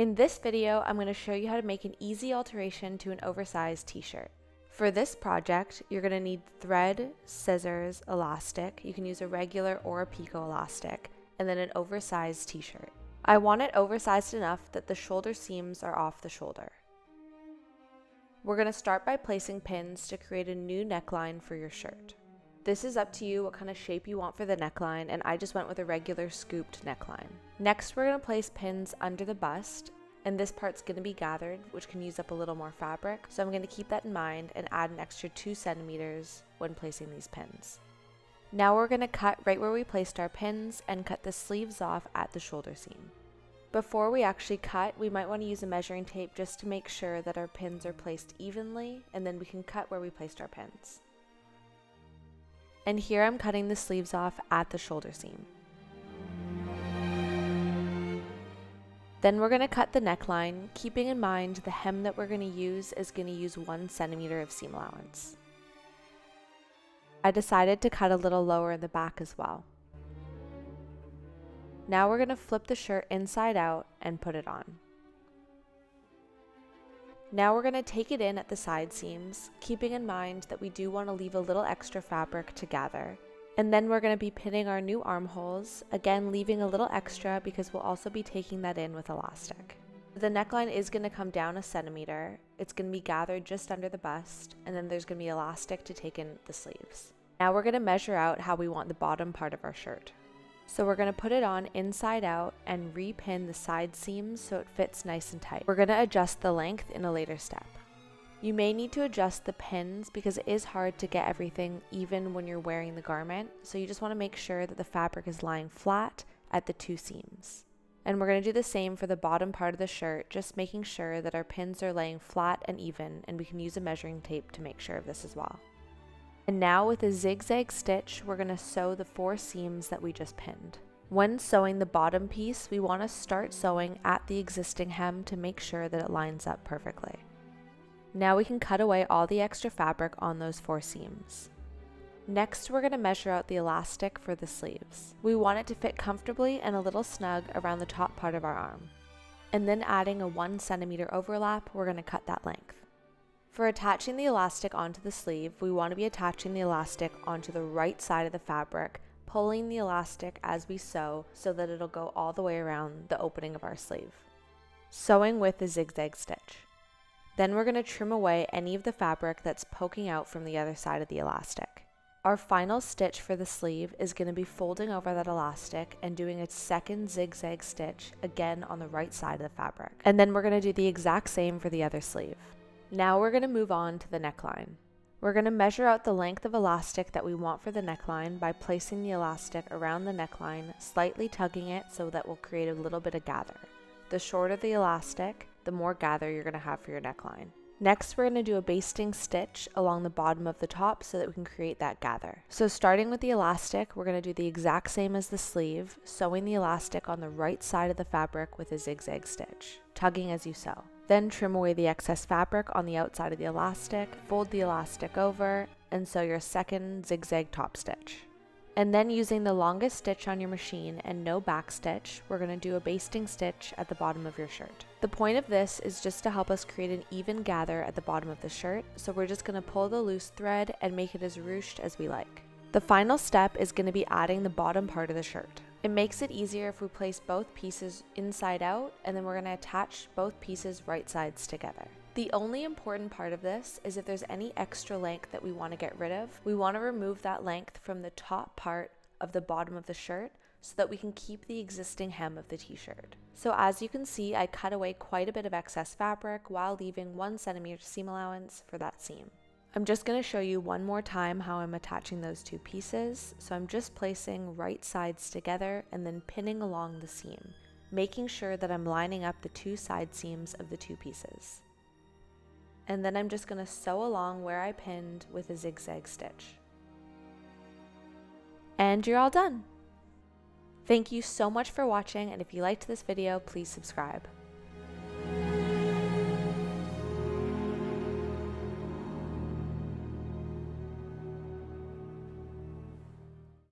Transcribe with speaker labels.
Speaker 1: In this video, I'm going to show you how to make an easy alteration to an oversized t-shirt. For this project, you're going to need thread, scissors, elastic. You can use a regular or a picot elastic, and then an oversized t-shirt. I want it oversized enough that the shoulder seams are off the shoulder. We're going to start by placing pins to create a new neckline for your shirt. This is up to you what kind of shape you want for the neckline, and I just went with a regular scooped neckline. Next, we're going to place pins under the bust, and this part's going to be gathered, which can use up a little more fabric, so I'm going to keep that in mind and add an extra 2 centimeters when placing these pins. Now we're going to cut right where we placed our pins and cut the sleeves off at the shoulder seam. Before we actually cut, we might want to use a measuring tape just to make sure that our pins are placed evenly, and then we can cut where we placed our pins. And here I'm cutting the sleeves off at the shoulder seam. Then we're going to cut the neckline, keeping in mind the hem that we're going to use is going to use 1 centimeter of seam allowance. I decided to cut a little lower in the back as well. Now we're going to flip the shirt inside out and put it on. Now we're going to take it in at the side seams, keeping in mind that we do want to leave a little extra fabric to gather. And then we're going to be pinning our new armholes, again leaving a little extra because we'll also be taking that in with elastic. The neckline is going to come down 1 centimeter, it's going to be gathered just under the bust, and then there's going to be elastic to take in the sleeves. Now we're going to measure out how we want the bottom part of our shirt. So we're going to put it on inside out and repin the side seams so it fits nice and tight. We're going to adjust the length in a later step. You may need to adjust the pins because it is hard to get everything even when you're wearing the garment, so you just want to make sure that the fabric is lying flat at the 2 seams. And we're going to do the same for the bottom part of the shirt, just making sure that our pins are laying flat and even, and we can use a measuring tape to make sure of this as well. And now with a zigzag stitch, we're going to sew the 4 seams that we just pinned. When sewing the bottom piece, we want to start sewing at the existing hem to make sure that it lines up perfectly. Now we can cut away all the extra fabric on those 4 seams. Next, we're going to measure out the elastic for the sleeves. We want it to fit comfortably and a little snug around the top part of our arm. And then adding a 1 centimeter overlap, we're going to cut that length. For attaching the elastic onto the sleeve, we want to be attaching the elastic onto the right side of the fabric, pulling the elastic as we sew so that it'll go all the way around the opening of our sleeve. Sewing with a zigzag stitch. Then we're going to trim away any of the fabric that's poking out from the other side of the elastic. Our final stitch for the sleeve is going to be folding over that elastic and doing a second zigzag stitch again on the right side of the fabric. And then we're going to do the exact same for the other sleeve. Now we're going to move on to the neckline. We're going to measure out the length of elastic that we want for the neckline by placing the elastic around the neckline, slightly tugging it so that will create a little bit of gather. The shorter the elastic, the more gather you're going to have for your neckline. Next, we're going to do a basting stitch along the bottom of the top so that we can create that gather. So starting with the elastic, we're going to do the exact same as the sleeve, sewing the elastic on the right side of the fabric with a zigzag stitch, tugging as you sew. Then trim away the excess fabric on the outside of the elastic, fold the elastic over, and sew your second zigzag top stitch. And then using the longest stitch on your machine and no back stitch, we're going to do a basting stitch at the bottom of your shirt. The point of this is just to help us create an even gather at the bottom of the shirt, so we're just going to pull the loose thread and make it as ruched as we like. The final step is going to be adding the bottom part of the shirt. It makes it easier if we place both pieces inside out, and then we're going to attach both pieces right sides together. The only important part of this is if there's any extra length that we want to get rid of, we want to remove that length from the top part of the bottom of the shirt so that we can keep the existing hem of the t-shirt. So as you can see, I cut away quite a bit of excess fabric while leaving 1 centimeter seam allowance for that seam. I'm just going to show you one more time how I'm attaching those 2 pieces. So I'm just placing right sides together and then pinning along the seam, making sure that I'm lining up the 2 side seams of the 2 pieces. And then I'm just going to sew along where I pinned with a zigzag stitch. And you're all done! Thank you so much for watching, and if you liked this video, please subscribe.